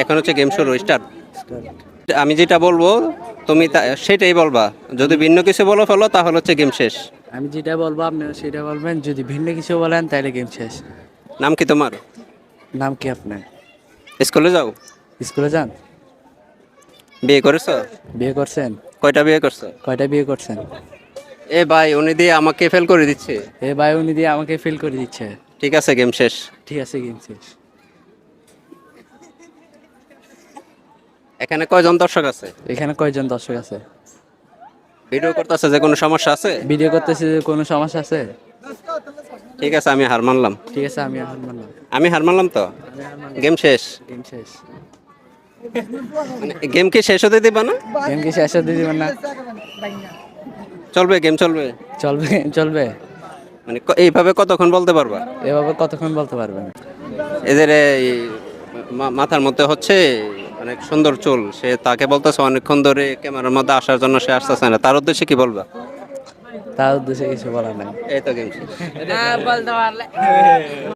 এখন হচ্ছে গেম শুরু স্টার্ট। আমি যেটা বলবো তুমি সেটাই বলবা। যদি ভিন্ন কিছু বলে ফেলো তাহলে হচ্ছে গেম শেষ। আমি যেটা বলবো আপনি সেটা বলবেন, যদি ভিন্ন কিছু বলেন তাহলে গেম শেষ। নাম কি তোমার? নাম কি আপনার? স্কুলে যাও? স্কুলে যান? বিয়ে করেছো? বিয়ে করছেন? কয়টা বিয়ে করছো? কয়টা বিয়ে করছেন? এ ভাই উনি দিয়ে আমাকে ফেল করে দিচ্ছে। এ ভাই উনি দিয়ে আমাকে ফেল করে দিচ্ছে। ঠিক আছে গেম শেষ। ঠিক আছে, গেম শেষ। এখানে কয়জন দর্শক আছে? এখানে কয়জন দর্শক আছে? ভিডিও করতেছে, যে কোনো সমস্যা আছে? ভিডিও করতেছি, কোনো সমস্যা আছে? ঠিক আছে আমি হার মানলাম। ঠিক আছে, আমি হার মানলাম। আমি হার মানলাম তো। গেম শেষ। গেম শেষ। গেম কি শেষ হতে দিবা না? গেম কি শেষ হতে দিবেন না? চলবে, গেম চলবে। চলবে, চলবে। মানে এইভাবে কতক্ষণ বলতে পারবা? এভাবে কতক্ষণ বলতে পারবেন? এদের এই মাথার মধ্যে হচ্ছে অনেক সুন্দর চুল, সে তাকে বলতেছে অনেকক্ষণ ধরে ক্যামেরার মধ্যে আসার জন্য, সে আসতেছে না, তার উদ্দেশ্যে কি বলবা? তার উদ্দেশ্যে কিছু বলার নাই। এই তো গেম শেষ। বলতে পারলে